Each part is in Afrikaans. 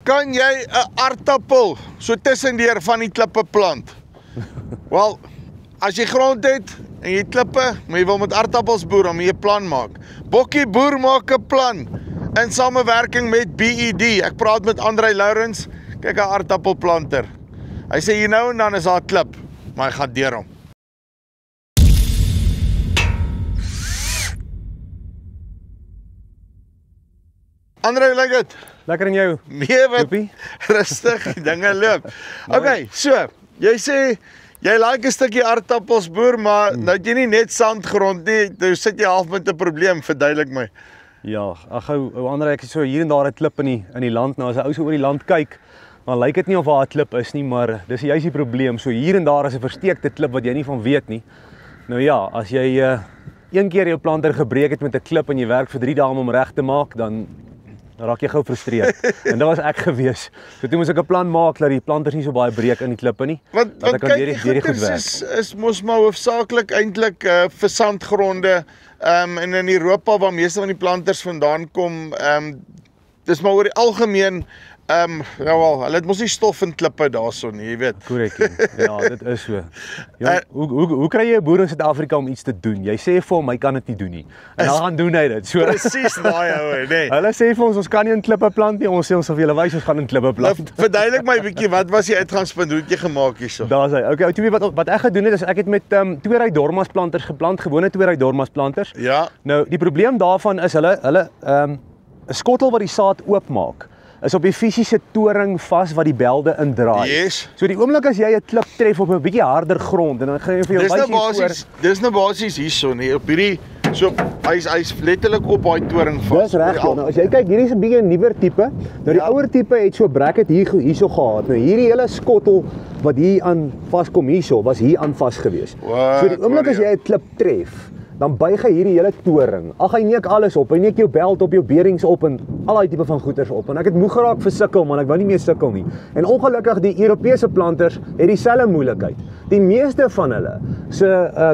Kan jy 'n aardappel so tussendeur van die klippe plant? Wel, as jy grond het en jy klippe, maar jy wil met aardappels boer, dan moet jy 'n plan maak. Bokkie Boer maak 'n plan in samewerking met BED. Ek praat met André Lourens, kyk 'n aardappelplanter. Hy sê hier nou en dan is daar 'n klip, maar hy gaan deur hom. André, hoe lyk dit? Lekker in jou. Nee, wat? Joepie? Rustig, die dinge loop. Okay, so, jy sê jy like 'n stukkie aardappels boer, maar nou het jy nie net sandgrond nie, nou sit jy half met 'n probleem, verduidelik my. Ja, ag ou Andre, ek is so hier en daar 'n klip in die land. Nou as 'n ou so oor die land kyk, dan lyk dit nie of daar 'n klip is nie, maar dis juist die probleem. So hier en daar is 'n versteekte klip wat jy nie van weet nie. Nou ja, as jy een keer jou planter gebreek het met 'n klip en jy werk vir 3 dae om hom reg te maak, dan raak jy gou frustreerd. En dit was ek gewees. So toe moes ek 'n plan maak dat die planters nie so baie breek in die klippe nie. Want ek kan kyk, hierdie goed werk. is mos maar hoofsaaklik eintlik vir sandgronde en in Europa waar meeste van die planters vandaan kom, dis maar oor die algemeen ja wel, hulle het mos nie stof in klippe daarso nie, jy weet. Korrek. Ja, dit is so. Ja, hoe kry jy 'n boer in Suid-Afrika om iets te doen? Jy sê vir hom hy kan dit nie doen nie. En dan gaan doen hy dit. So presies daai ou, nee. Hulle sê vir ons kan nie in klippe plant nie. Ons sê ons sal vir julle wys ons gaan in klippe plant. Verduidelik my 'n bietjie, wat was die uitgangspunt? Hoe het jy gemaak hierso? Daar's hy. Okay, toe wat ek gedoen het is ek het met 2 ry Dormas planters geplant, gewone 2 ry Dormas planters. Ja. Nou, die probleem daarvan is hulle 'n skottel wat die saad oopmaak is op die fisiese toring vas wat die belde indraai. Yes. So die oomblik as jy 'n klip tref op 'n bietjie harder grond en dan gaan jy vir jou wys dis nou basies hierso nie, op hierdie so hy's letterlik op daai toring vas. Dis reg. Nou as jy kyk, hierdie is 'n bietjie 'n nuwer tipe. Nou die ouer tipe het so 'n bracket hierso gehad. Nou hierdie hele skottel wat hier aan vaskom hierso was hier aan vas gewees. So die oomblik as jy 'n klip tref, dan buig hy hierdie hele toring. Ag hy neek alles op. Hy neek jou beld op, jou beerings op en al daai tipe van goeders op. En ek het moeg geraak vir sukkel, man, ek wou nie meer sukkel nie. En ongelukkig die Europese planters het dieselfde moeilikheid. Die meeste van hulle se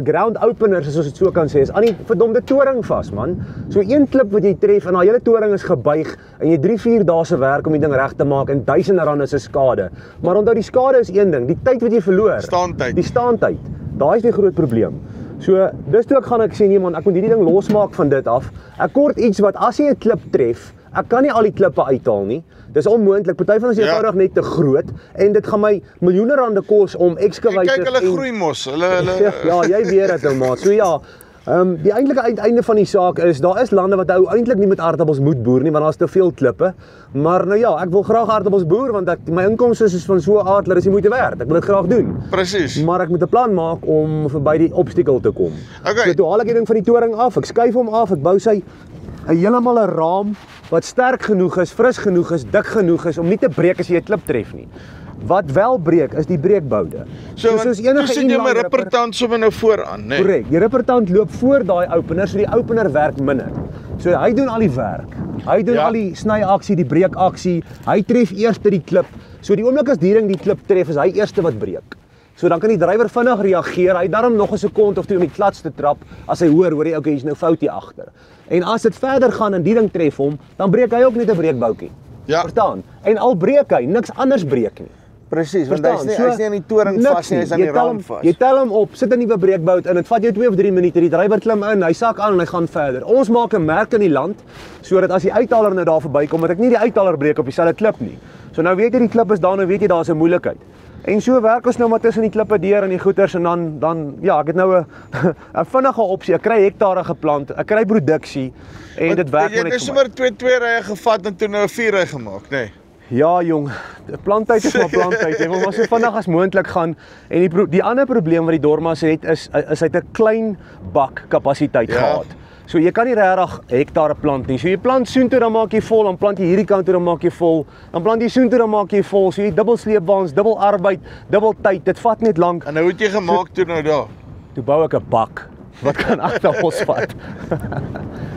ground openers, as ons dit so kan sê, is aan die verdomde toring vas, man. So een klip wat jy tref en daai hele toring is gebuig en jy 3-4 dae se werk om die ding reg te maak en duisende rande se skade. Maar onthou die skade is een ding, die tyd wat jy verloor. Staantyd. Die staantyd. Daai is die groot probleem. So, dis toe ek gaan ek sê nee man, ek moet hierdie ding losmaak van dit af. Ek kort iets wat as jy 'n klip tref, ek kan nie al die klippe uithaal nie. Dis onmoontlik. Party van ons is eenvoudig net te groot en dit gaan my miljoene rande kos om excavators. Kyk, hulle groei mos. Hulle ja, jy weet dit nou maar. So ja, die eintlike uiteinde van die saak is daar is lande wat ou eintlik nie met aardappels moet boer nie want daar's te veel klippe. Maar nou ja, ek wil graag aardappels boer want my inkomste is van so 'n aard dat dit moeite werd. Ek wil dit graag doen. Presies. Maar ek moet 'n plan maak om verby die obstakel te kom. Okay. So toe haal ek die ding van die toring af, ek skuif hom af, ek bou sy heeltemal 'n raam wat sterk genoeg is, fris genoeg is, dik genoeg is om nie te breek as jy 'n klip tref nie. Wat wel breek is die breekboude. So soos enige sit jy met rippertand sommer nou vooraan, né? Korrek. Die rippertand loop voor daai opener, so die opener werk minder. So hy doen al die werk. Hy doen al die snyaksie, die breekaksie. Hy tref eers die klip. So die oomblik as die ding die klip tref, is hy eerste wat breek. So dan kan die drywer vinnig reageer. Hy darm nog 'n sekond of 2 om die klats te trap as hy hoor jy okay, hier's nou fout hier agter. En as dit verder gaan en die ding tref hom, dan breek hy ook net 'n breekboutjie. Ja. Verstaan? En al breek hy, niks anders breek nie. Presies, want hy's nie aan die toring vas nie, hy's aan die raam vas. Jy tel hom op, sit 'n nuwe breekbout in. Dit vat jou 2 of 3 minute. Die drywer klim in, hy sak aan en hy gaan verder. Ons maak 'n merk in die land sodat as die uithaler nou daar verbykom, dat ek nie die uithaler breek op dieselfde klip nie. So nou weet jy die klip is daar, nou weet jy daar's 'n moeilikheid. En so werk ons nou maar tussen die klippe deur en die goeters en dan ja, ek het nou 'n vinnige opsie. Ek kry hektare geplant, ek kry produksie en dit werk net. Jy het sommer 2 rye gevat en toe nou 'n 4 ry gemaak, nê? Ja jong, planttyd is maar planttyd. Jy wil maar so vinnig as moontlik gaan en die ander probleem wat die Dormas het is hy het 'n klein bak kapasiteit gehad. So jy kan nie regtig hektare plant nie. So jy plant soontoe dan maak jy vol, dan plant jy hierdie kant toe dan maak jy vol, dan plant jy soontoe dan maak jy vol. So jy dubbel sleepwaens, dubbel arbeid, dubbel tyd. Dit vat net lank. En nou het jy gemaak toe nou daar. Toe bou ek 'n bak wat kan aardappels vat.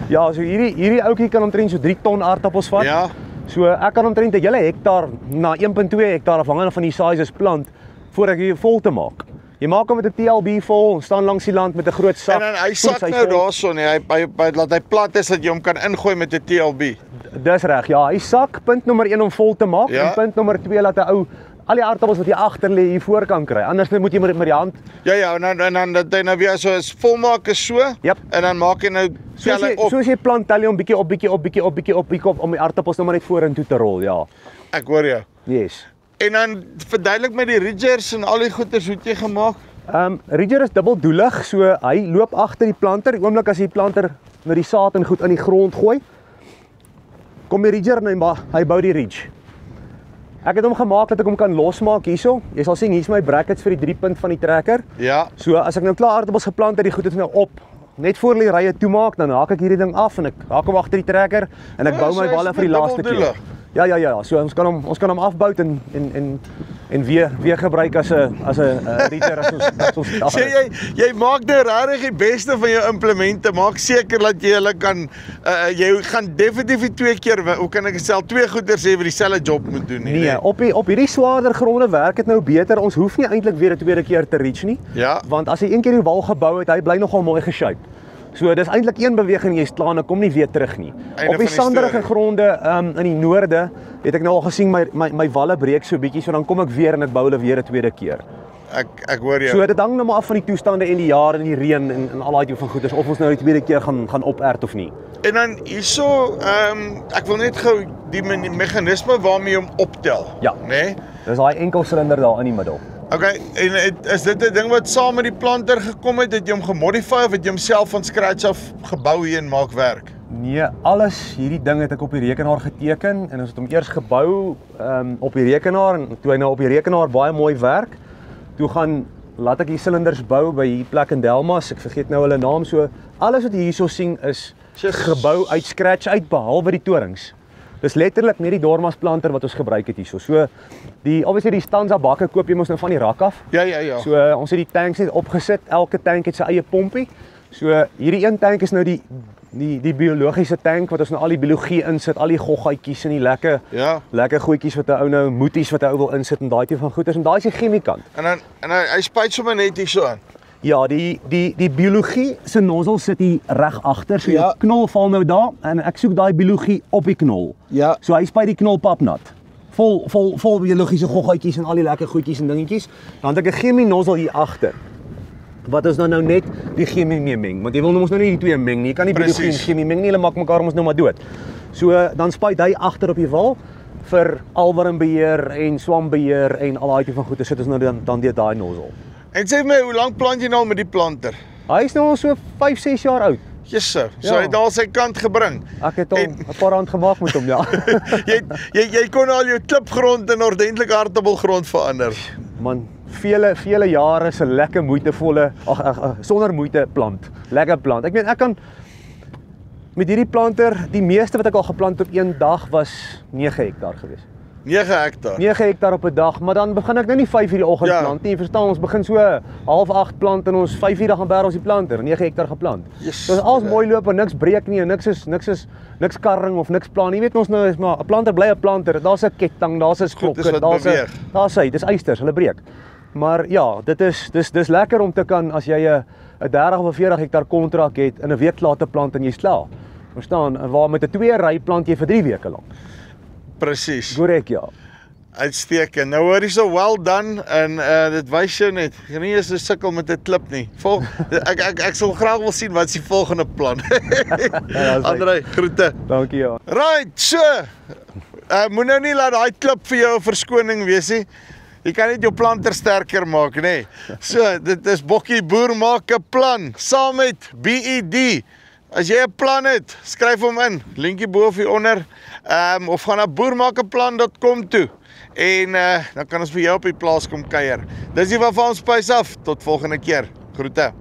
Ja, so hierdie ouetjie kan omtrent so 3 ton aardappels vat. Ja. So ek kan omtrent 'n hele hektaar na 1.2 hektaar afhangende van die sizes plant voordat ek hier vol te maak. Jy maak hom met 'n TLB vol, staan langs die land met 'n groot sak. En dan hy sak nou daarso nee, hy laat hy plat is dat jy hom kan ingooi met 'n TLB. Dis reg. Ja, hy sak punt nommer 1 om vol te maak en punt nommer 2 laat 'n ou al die aardappels wat jy agter lê hier voor kan kry. Anders moet jy met die hand. Ja, en dan dat hy nou weer so is volmaak is so. Yep. En dan maak hy nou soos jy plant tel jy hom bietjie op om die aardappels nou maar net vorentoe te rol, ja. Ek hoor jou. Yes. En dan verduidelik met die ridgers en al die goeters hoe jy gemaak. Ridger is dubbeldoelig, so hy loop agter die planter. Die oomblik as die planter met die saad en goed in die grond gooi, kom die ridger en hy bou die ridge. Ek het hom gemaak dat ek hom kan losmaak hierso. Jy sal sien hier's my brackets vir die 3-punt van die trekker. Ja. So as ek nou klaar aardappels geplant het, die goed is nou op. Net voor die rye toemaak, dan haak ek hierdie ding af en ek haak hom agter die trekker en ek bou my balle vir die laaste keer. Ja, so ons kan hom afbou en weer gebruik as 'n ridger as ons sê jy maak nou regtig die beste van jou implemente. Maak seker dat jy hulle kan jy gaan definitief 2 keer, hoe kan ek sê, 2 goeders hê wat dieselfde job moet doen nie. Nee, op hierdie swaarder gronde werk dit nou beter. Ons hoef nie eintlik weer 'n tweede keer te ridge nie. Ja. Want as jy een keer die wal gebou het, hy bly nogal mooi geshape. So dis eintlik een beweging jy's klaar en kom nie weer terug nie. Op die sanderige gronde in die noorde het ek nou al gesien my walle breek so bietjie, so dan kom ek weer en ek bou hulle weer 'n tweede keer. Ek hoor jou. So dit hang nou maar af van die toestande en die jaar en die reën en al daai tipe van goeders of ons nou die tweede keer gaan opert of nie. En dan hierso ek wil net gou die meganisme waarmee jy hom optel. Ja. Né? Nee? Dis daai enkel silinder daar in die middel. Okay, en is dit 'n ding wat saam met die planter gekom het? Het jy hom gemodify of het jy hom self van scratch af gebou hier en maak werk? Nee, alles hierdie ding het ek op die rekenaar geteken en ons het hom eers gebou op die rekenaar en toe hy nou op die rekenaar baie mooi werk, toe laat ek die silinders bou by hier plek in Delmas. Ek vergeet nou hulle naam, so alles wat jy hierso sien is gebou uit scratch uit behalwe die torings. Dis letterlik net die Dormas planter wat ons gebruik het hierso. So obviously die stanza bakke koop jy mos nou van die rak af. Ja. So ons het die tanks net opgesit. Elke tank het sy eie pompie. So hierdie een tank is nou die biologiese tank wat ons nou al die biologie insit, al die goggaatjies en die lekker goedjies wat 'n ou nou moeties wat 'n ou wil insit en daai tipe van goeders en daai is die chemiekant. En dan hy spuit sommer net hierso aan. Ja, die biologie se nozzle sit hier reg agter. So die knol val nou daar en ek soek daai biologie op die knol. Ja. So hy spuit die knol papnat. Vol biologiese goggaatjies en al die lekker goedjies en dingetjies. Dan het ek 'n chemie nozzle hier agter. Wat is dan nou net die chemie mee meng, want jy wil ons nou nie die twee meng nie. Jy kan nie biologie en chemie meng nie, hulle maak mekaar ons nou maar dood. So dan spuit hy agter op die wal vir alwarmbeheer en swambeheer en al daai tipe van goede sit ons nou dan deur daai nozzle. En sê my, hoe lank plant jy nou met die planter? Hy is nou al so 5-6 jaar oud. So hy het al sy kant gebring. Ek het hom 'n paar rand gemaak met hom, ja. jy kon al jou klipgrond in ordentlike aardappelgrond verander. Man, vele jare se lekker moeitevolle, sonder moeite plant. Lekker plant. Ek weet ek kan met hierdie planter, die meeste wat ek al geplant op een dag was 9 hektaar gewees. 9 hektaar. 9 hektaar op 'n dag, maar dan begin ek nou nie 5 uur die oggend plant nie. Jy verstaan, ons begin so 7:30 plant en ons 5 uur dan gaan bær ons die planter, 9 hektaar geplant. So as alles mooi loop en niks breek nie en niks karring of niks plan. Jy weet ons nou is maar 'n planter bly 'n planter. Daar's 'n ketting, daar's 'n sprokke, daar's hy, dis eisters, hulle breek. Maar ja, dis lekker om te kan as jy 'n 30 of 40 hektaar kontrak het in 'n week laat te plant en jy's klaar. Verstaan, waar met 'n 2 ry plant jy vir 3 weke lank. Presies. Korrek, ja. Uitstekend. Nou hoor jy so well done en dit wys jou net. Jy nie eens 'n sukkel met 'n klip nie. Ek sal graag wil sien wat is die volgende plan. Andrei, groete. Dankie, ja. Right, so. Moet nou nie laat daai klip vir jou 'n verskoning wees nie. Jy kan net jou planter sterker maak, nê. Nee. So, dit is Bokkie Boer maak 'n plan saam met BED. As jy 'n plan het, skryf hom in. Linkie bo of hier onder. Of gaan na boermaakeplan.com toe. En dan kan ons vir jou op die plaas kom kuier. Dis die wat van ons spys af. Tot volgende keer. Groete.